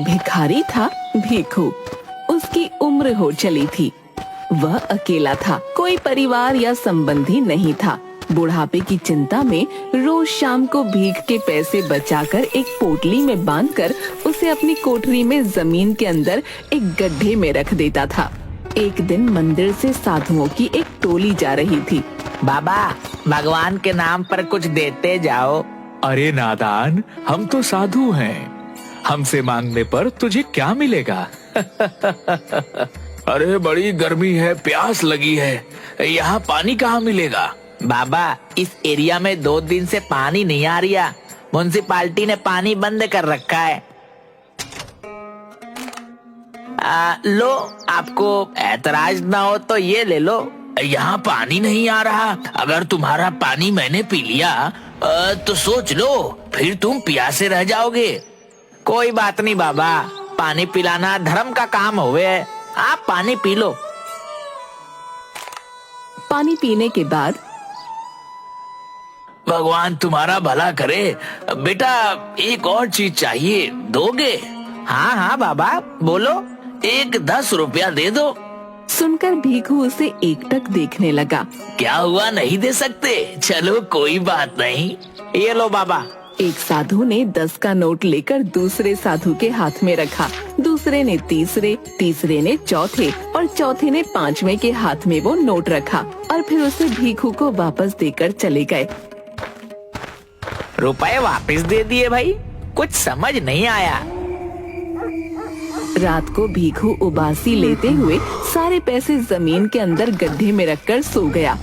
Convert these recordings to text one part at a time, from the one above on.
भिखारी था भीखू। उसकी उम्र हो चली थी। वह अकेला था, कोई परिवार या संबंधी नहीं था। बुढ़ापे की चिंता में रोज शाम को भीख के पैसे बचाकर एक पोटली में बांधकर उसे अपनी कोठरी में जमीन के अंदर एक गड्ढे में रख देता था। एक दिन मंदिर से साधुओं की एक टोली जा रही थी। बाबा, भगवान के नाम पर कुछ देते जाओ। अरे नादान, हम तो साधु हैं। हमसे मांगने पर तुझे क्या मिलेगा? अरे बड़ी गर्मी है, प्यास लगी है, यहाँ पानी कहाँ मिलेगा? बाबा, इस एरिया में 2 दिन से पानी नहीं आ रहा। म्युनिसिपालिटी ने पानी बंद कर रखा है। लो, आपको एतराज ना हो तो ये ले लो। यहाँ पानी नहीं आ रहा। अगर तुम्हारा पानी मैंने पी लिया तो सोच लो, फिर तुम प्यासे रह जाओगे। कोई बात नहीं बाबा, पानी पिलाना धर्म का काम होवे। आप पानी पी लो। पानी पीने के बाद भगवान तुम्हारा भला करे। बेटा, एक और चीज चाहिए, दोगे? हाँ हाँ बाबा, बोलो। एक 10 रुपया दे दो। सुनकर भीखू उसे एकटक देखने लगा। क्या हुआ, नहीं दे सकते? चलो कोई बात नहीं। ये लो बाबा। एक साधु ने 10 का नोट लेकर दूसरे साधु के हाथ में रखा। दूसरे ने तीसरे, तीसरे ने चौथे और चौथे ने 5वें के हाथ में वो नोट रखा और फिर उसे भीखू को वापस देकर चले गए। रुपए वापस दे दिए भाई, कुछ समझ नहीं आया। रात को भीखू उबासी लेते हुए सारे पैसे जमीन के अंदर गड्ढे में रखकर सो गया।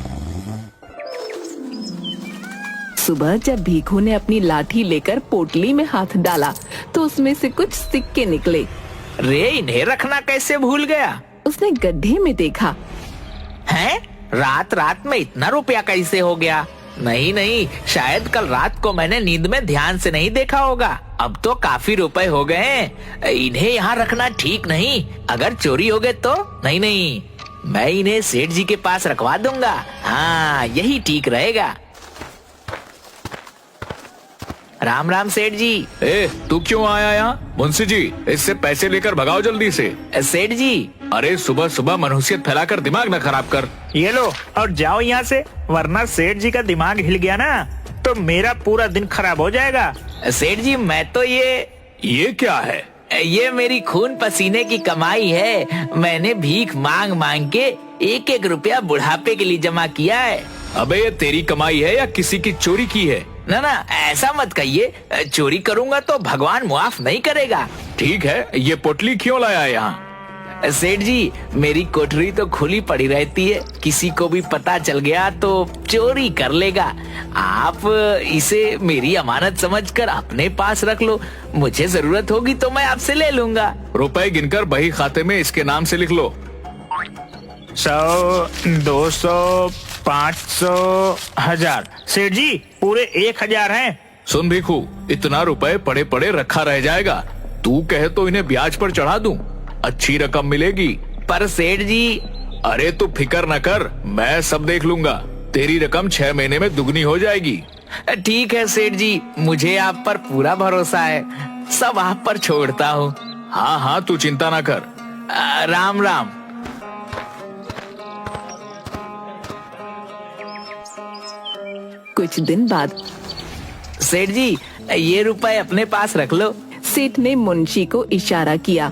सुबह जब भीखू ने अपनी लाठी लेकर पोटली में हाथ डाला तो उसमें से कुछ सिक्के निकले। रे, इन्हें रखना कैसे भूल गया? उसने गड्ढे में देखा। हैं? रात रात में इतना रुपया कैसे हो गया? नहीं नहीं, शायद कल रात को मैंने नींद में ध्यान से नहीं देखा होगा। अब तो काफी रुपए हो गए हैं। इन्हें यहाँ रखना ठीक नहीं। अगर चोरी हो गए तो? नहीं नहीं, मैं इन्हें सेठ जी के पास रखवा दूंगा। हाँ, यही ठीक रहेगा। राम राम सेठ जी। तू क्यों आया यहाँ? मुंशी जी, इससे पैसे लेकर भगाओ जल्दी से। सेठ जी। अरे सुबह सुबह मनहूसियत फैलाकर दिमाग न खराब कर। ये लो और जाओ यहाँ से, वरना सेठ जी का दिमाग हिल गया ना तो मेरा पूरा दिन खराब हो जाएगा। सेठ जी, मैं तो ये क्या है? ये मेरी खून पसीने की कमाई है। मैंने भीख मांग मांग के 1-1 रुपया बुढ़ापे के लिए जमा किया है। अबे, ये तेरी कमाई है या किसी की चोरी की है? ना ना, ऐसा मत कहिए। चोरी करूंगा तो भगवान मुआफ नहीं करेगा। ठीक है, ये पोटली क्यों लाया है यहाँ? सेठ जी, मेरी कोठरी तो खुली पड़ी रहती है। किसी को भी पता चल गया तो चोरी कर लेगा। आप इसे मेरी अमानत समझकर अपने पास रख लो। मुझे जरूरत होगी तो मैं आपसे ले लूंगा। रुपए गिनकर बही खाते में इसके नाम से लिख लो। 100, 200, 500, 1000। सेठ जी, पूरे 1000 हैं। सुन भीखू, इतना रुपए पड़े पड़े रखा रह जाएगा। तू कहे तो इन्हें ब्याज पर चढ़ा दूं, अच्छी रकम मिलेगी। पर सेठ जी। अरे तू फिक्र न कर, मैं सब देख लूंगा। तेरी रकम 6 महीने में दुगनी हो जाएगी। ठीक है सेठ जी, मुझे आप पर पूरा भरोसा है। सब आप पर छोड़ता हूँ। हाँ हाँ, तू चिंता ना कर। राम राम। कुछ दिन बाद सेठ जी, ये रुपए अपने पास रख लो। सेठ ने मुंशी को इशारा किया।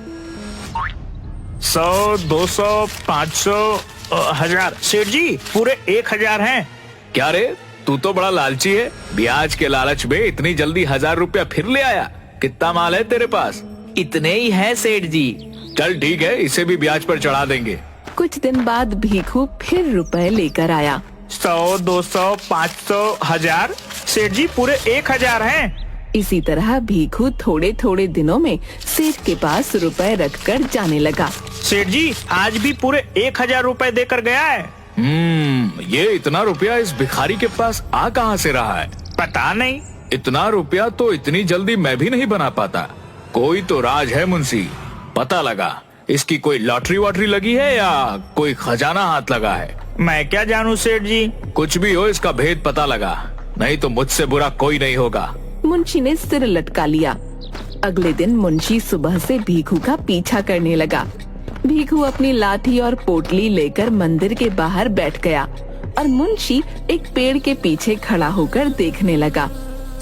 100, 200, 500, 1000। सेठ जी, पूरे 1000 हैं। क्या रे, तू तो बड़ा लालची है। ब्याज के लालच में इतनी जल्दी 1000 रुपया फिर ले आया। कितना माल है तेरे पास? इतने ही है सेठ जी। चल ठीक है, इसे भी ब्याज पर चढ़ा देंगे। कुछ दिन बाद भीखू फिर रुपए लेकर आया। 100, 200, 500, 1000। सेठ जी, पूरे 1000 हैं। इसी तरह भीखू थोड़े थोड़े दिनों में सेठ के पास रुपए रखकर जाने लगा। सेठ जी, आज भी पूरे 1000 रुपए देकर गया है। ये इतना रुपया इस भिखारी के पास आ कहाँ से रहा है? पता नहीं। इतना रुपया तो इतनी जल्दी मैं भी नहीं बना पाता। कोई तो राज है मुंशी, पता लगा। इसकी कोई लॉटरी वॉटरी लगी है या कोई खजाना हाथ लगा है? मैं क्या जानूं सेठ जी। कुछ भी हो, इसका भेद पता लगा, नहीं तो मुझसे बुरा कोई नहीं होगा। मुंशी ने सिर लटका लिया। अगले दिन मुंशी सुबह से भीखू का पीछा करने लगा। भीखू अपनी लाठी और पोटली लेकर मंदिर के बाहर बैठ गया और मुंशी एक पेड़ के पीछे खड़ा होकर देखने लगा।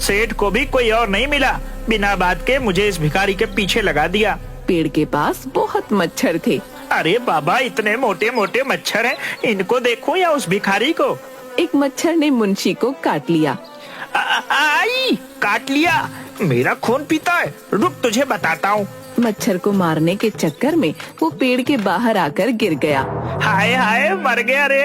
सेठ को भी कोई और नहीं मिला, बिना बात के मुझे इस भिखारी के पीछे लगा दिया। पेड़ के पास बहुत मच्छर थे। अरे बाबा, इतने मोटे मोटे मच्छर हैं, इनको देखो या उस भिखारी को। एक मच्छर ने मुंशी को काट लिया। आई, काट लिया, मेरा खून पीता है, रुक तुझे बताता हूँ। मच्छर को मारने के चक्कर में वो पेड़ के बाहर आकर गिर गया। हाय हाय, मर गया रे।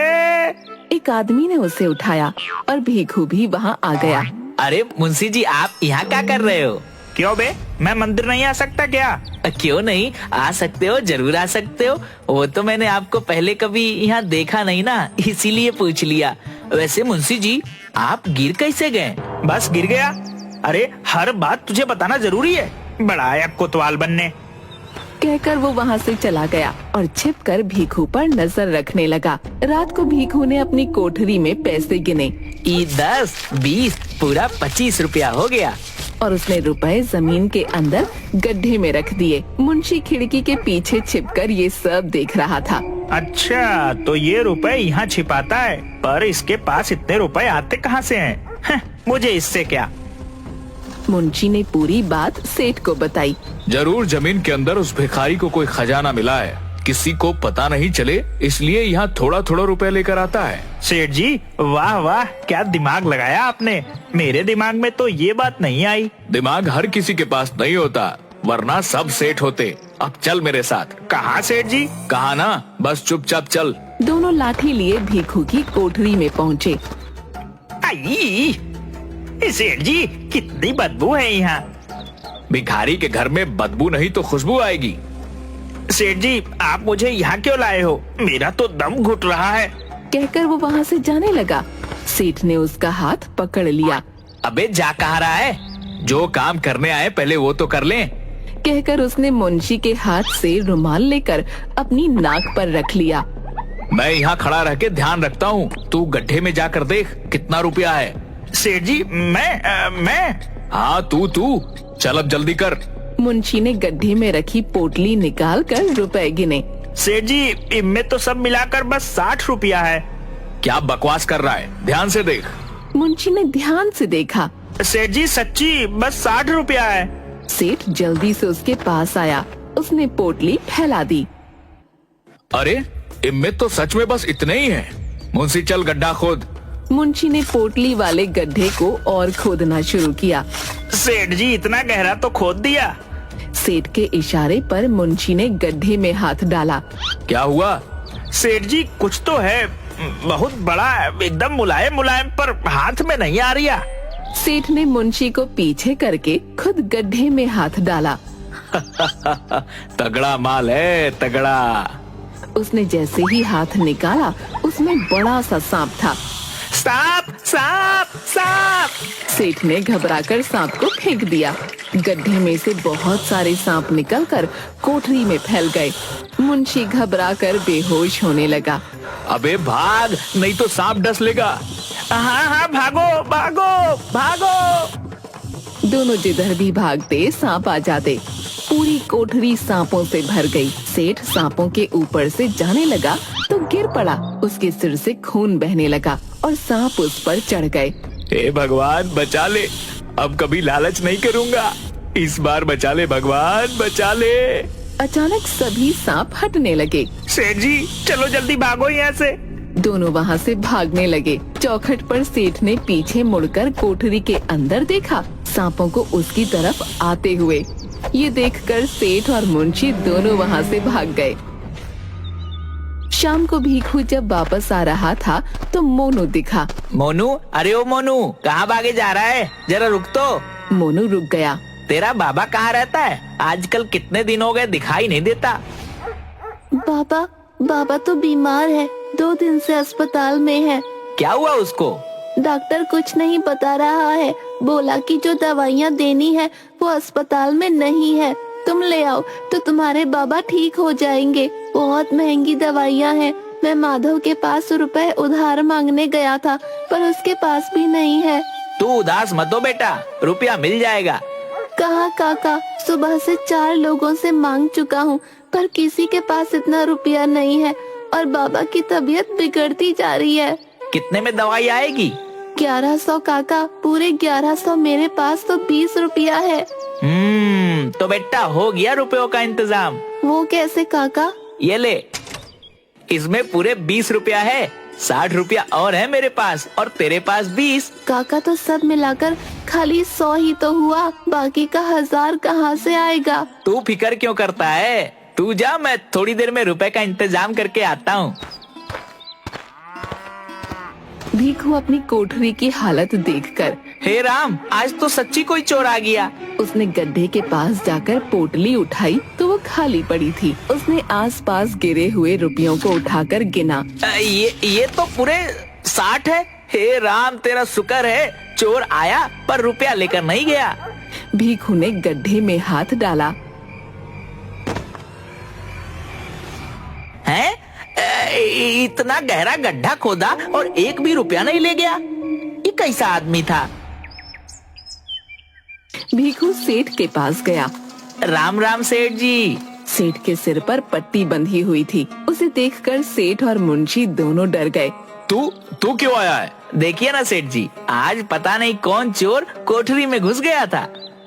एक आदमी ने उसे उठाया और भीखू भी वहाँ आ गया। अरे मुंशी जी, आप यहाँ क्या कर रहे हो? क्यों बे, मैं मंदिर नहीं आ सकता क्या? क्यों नहीं आ सकते हो, जरूर आ सकते हो। वो तो मैंने आपको पहले कभी यहाँ देखा नहीं ना, इसीलिए पूछ लिया। वैसे मुंशी जी, आप गिर कैसे गए? बस गिर गया। अरे हर बात तुझे बताना जरूरी है, बड़ा आया कोतवाल बनने। कहकर वो वहाँ से चला गया और छिपकर भीखू पर नजर रखने लगा। रात को भीखू ने अपनी कोठरी में पैसे गिने। 10, 20, पूरा 25 रुपया हो गया। और उसने रुपए जमीन के अंदर गड्ढे में रख दिए। मुंशी खिड़की के पीछे छिपकर ये सब देख रहा था। अच्छा, तो ये रुपए यहाँ छिपाता है, पर इसके पास इतने रुपए आते कहाँ से हैं? मुझे इससे क्या। मुंशी ने पूरी बात सेठ को बताई। जरूर जमीन के अंदर उस भिखारी को कोई खजाना मिला है, किसी को पता नहीं चले, इसलिए यहाँ थोड़ा थोड़ा रुपए लेकर आता है। सेठ जी, वाह वाह, क्या दिमाग लगाया आपने। मेरे दिमाग में तो ये बात नहीं आई। दिमाग हर किसी के पास नहीं होता, वरना सब सेठ होते। अब चल मेरे साथ। कहाँ सेठ जी? कहा ना, बस चुपचाप चल। दोनों लाठी लिए भीखू की कोठरी में पहुँचे। आई, सेठ जी, कितनी बदबू है यहाँ। भिखारी के घर में बदबू नहीं तो खुशबू आएगी। सेठ जी, आप मुझे यहाँ क्यों लाए हो? मेरा तो दम घुट रहा है। कहकर वो वहाँ से जाने लगा। सेठ ने उसका हाथ पकड़ लिया। अबे जा कहाँ रहा है? जो काम करने आए पहले वो तो कर लें। कहकर उसने मुंशी के हाथ से रुमाल लेकर अपनी नाक पर रख लिया। मैं यहाँ खड़ा रह के ध्यान रखता हूँ, तू गड्ढे में जाकर देख कितना रुपया है। सेठ जी, मैं हाँ तू चल, अब जल्दी कर। मुंशी ने गड्ढे में रखी पोटली निकाल कर रुपए गिने। सेठ जी, इनमें तो सब मिलाकर बस 60 रुपया है। क्या बकवास कर रहा है, ध्यान से देख। मुंशी ने ध्यान से देखा। सेठ जी, सच्ची बस 60 रुपया है। सेठ जल्दी से उसके पास आया। उसने पोटली फैला दी। अरे इनमें तो सच में बस इतने ही हैं। मुंशी चल गड्ढा खोद। मुंशी ने पोटली वाले गड्ढे को और खोदना शुरू किया। सेठ जी, इतना गहरा तो खोद दिया। सेठ के इशारे पर मुंशी ने गड्ढे में हाथ डाला। क्या हुआ? सेठ जी, कुछ तो है, बहुत बड़ा है, एकदम मुलायम मुलायम, पर हाथ में नहीं आ रहा। सेठ ने मुंशी को पीछे करके खुद गड्ढे में हाथ डाला। तगड़ा माल है, तगड़ा। उसने जैसे ही हाथ निकाला, उसमें बड़ा सा सांप था। सांप, सांप, सांप! सेठ ने घबराकर सांप को फेंक दिया। गड्ढे में से बहुत सारे सांप निकलकर कोठरी में फैल गए। मुंशी घबराकर बेहोश होने लगा। अबे भाग, नहीं तो सांप डस लेगा। हाँ हाँ, भागो भागो भागो। दोनों जिधर भी भागते सांप आ जाते। पूरी कोठरी सांपों से भर गई। सेठ सांपों के ऊपर से जाने लगा तो गिर पड़ा। उसके सिर से खून बहने लगा और सांप उस पर चढ़ गए। हे भगवान बचा ले, अब कभी लालच नहीं करूंगा, इस बार बचा ले भगवान, बचा ले। अचानक सभी सांप हटने लगे। सेठ जी, चलो जल्दी भागो यहाँ से। दोनों वहाँ से भागने लगे। चौखट पर सेठ ने पीछे मुड़कर कोठरी के अंदर देखा, सांपों को उसकी तरफ आते हुए। ये देखकर सेठ और मुंशी दोनों वहाँ से भाग गए। शाम को भीखू जब वापस आ रहा था तो मोनू दिखा। मोनू, अरे ओ मोनू, कहाँ भागे जा रहा है? जरा रुक तो। मोनू रुक गया। तेरा बाबा कहाँ रहता है? आजकल कितने दिन हो गए दिखाई नहीं देता। बाबा तो बीमार है, 2 दिन से अस्पताल में है। क्या हुआ उसको? डॉक्टर कुछ नहीं बता रहा है, बोला कि जो दवाइयाँ देनी है वो अस्पताल में नहीं है, तुम ले आओ तो तुम्हारे बाबा ठीक हो जाएंगे। बहुत महंगी दवाइयाँ हैं। मैं माधव के पास रुपए उधार मांगने गया था, पर उसके पास भी नहीं है। तू उदास मत हो बेटा, रुपया मिल जाएगा। कहाँ काका, सुबह से 4 लोगों से मांग चुका हूँ, पर किसी के पास इतना रुपया नहीं है और बाबा की तबीयत बिगड़ती जा रही है। कितने में दवाई आएगी? 1100 काका, पूरे 1100। मेरे पास तो 20 रुपया है। तो बेटा हो गया रुपयों का इंतजाम। वो कैसे काका? ये ले, इसमें पूरे 20 रुपया है। 60 रुपया और है मेरे पास, और तेरे पास 20। काका तो सब मिलाकर खाली 100 ही तो हुआ, बाकी का 1000 कहाँ से आएगा? तू फिकर क्यों करता है? तू जा, मैं थोड़ी देर में रुपए का इंतजाम करके आता हूँ। भीखू अपनी कोठरी की हालत देखकर हे राम, आज तो सच्ची कोई चोर आ गया। उसने गड्ढे के पास जाकर पोटली उठाई तो वो खाली पड़ी थी। उसने आसपास गिरे हुए रुपयों को उठाकर गिना। ये तो पूरे 60 है। हे राम, तेरा शुक्र है, चोर आया पर रुपया लेकर नहीं गया। भीखू ने गड्ढे में हाथ डाला। हैं? इतना गहरा गड्ढा खोदा और एक भी रुपया नहीं ले गया। ये कैसा आदमी था? भीखू सेठ के पास गया। राम राम सेठ जी। सेठ के सिर पर पट्टी बंधी हुई थी। उसे देखकर सेठ और मुंशी दोनों डर गए। तू क्यों आया है? देखिए ना सेठ जी, आज पता नहीं कौन चोर कोठरी में घुस गया था।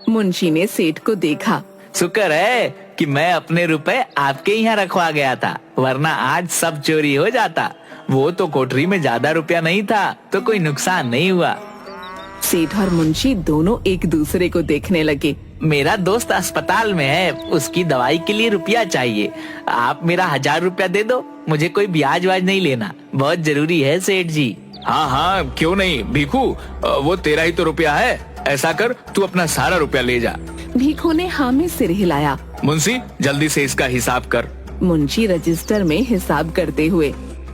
मुंशी ने सेठ को देखा। शुक्र है कि मैं अपने रुपए आपके यहाँ रखवा गया था, वरना आज सब चोरी हो जाता। वो तो कोठरी में ज्यादा रुपया नहीं था, तो कोई नुकसान नहीं हुआ। सेठ और मुंशी दोनों एक दूसरे को देखने लगे। मेरा दोस्त अस्पताल में है, उसकी दवाई के लिए रुपया चाहिए। आप मेरा 1000 रुपया दे दो, मुझे कोई ब्याज वाज नहीं लेना, बहुत जरूरी है सेठ जी। हाँ, क्यों नहीं भीखू, वो तेरा ही तो रुपया है। ऐसा कर, तू अपना सारा रुपया ले जा। भीखू ने हाँ में सिर हिलाया। मुंशी, जल्दी से इसका हिसाब कर। मुंशी रजिस्टर में हिसाब करते हुए,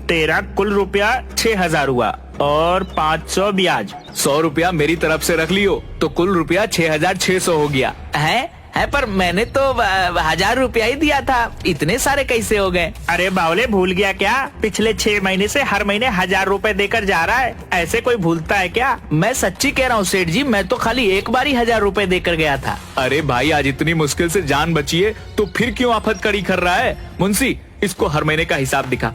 तेरा कुल रुपया 6000 हुआ और 500 ब्याज। 100 रुपया मेरी तरफ से रख लियो, तो कुल रुपया 6600 हो गया। है पर मैंने तो 1000 रुपया ही दिया था, इतने सारे कैसे हो गए? अरे बावले, भूल गया क्या? पिछले 6 महीने से हर महीने 1000 रुपए देकर जा रहा है। ऐसे कोई भूलता है क्या? मैं सच्ची कह रहा हूँ सेठ जी, मैं तो खाली एक बार ही 1000 रुपए देकर गया था। अरे भाई, आज इतनी मुश्किल से जान बची है तो फिर क्यों आफत कड़ी कर रहा है? मुंशी, इसको हर महीने का हिसाब दिखा।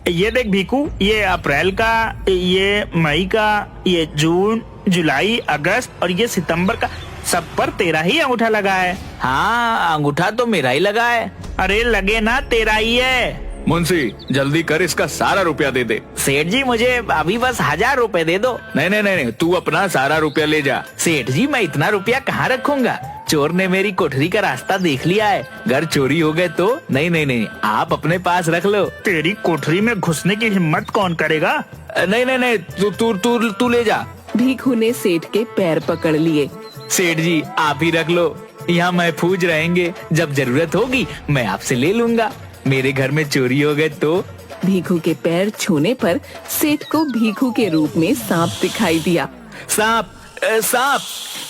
ये देख भीखू, ये अप्रैल का, ये मई का, ये जून, जुलाई, अगस्त और ये सितंबर का, सब पर तेरा ही अंगूठा लगा है। हाँ, अंगूठा तो मेरा ही लगा है। अरे लगे ना, तेरा ही है। मुंशी, जल्दी कर, इसका सारा रुपया दे दे। सेठ जी, मुझे अभी बस 1000 रुपए दे दो। नहीं, तू अपना सारा रुपया ले जा। सेठ जी, मैं इतना रुपया कहाँ रखूंगा? चोर ने मेरी कोठरी का रास्ता देख लिया है, घर चोरी हो गए तो। नहीं, आप अपने पास रख लो। तेरी कोठरी में घुसने की हिम्मत कौन करेगा? नहीं, तू ले जा। भीखू ने सेठ के पैर पकड़ लिए। सेठ जी, आप ही रख लो, यहाँ महफूज रहेंगे। जब जरूरत होगी मैं आपसे ले लूंगा। मेरे घर में चोरी हो गए तो। भीखू के पैर छूने पर सेठ को भीखू के रूप में सांप दिखाई दिया। सांप!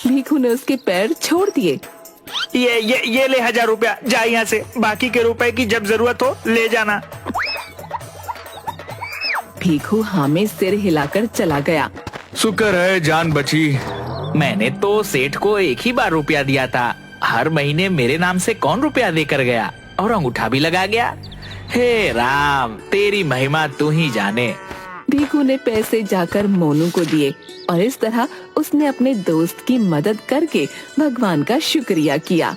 भीखू ने उसके पैर छोड़ दिए। ये ले 1000 रुपया, जा यहाँ से। बाकी के रुपए की जब जरूरत हो ले जाना। भीखू हाँ में सिर हिलाकर चला गया। शुक्र है जान बची। मैंने तो सेठ को एक ही बार रुपया दिया था, हर महीने मेरे नाम से कौन रुपया देकर गया, और अंगूठा भी लगा गया। हे राम, तेरी महिमा तू ही जाने। भीखू ने पैसे जाकर मोनू को दिए और इस तरह उसने अपने दोस्त की मदद करके भगवान का शुक्रिया किया।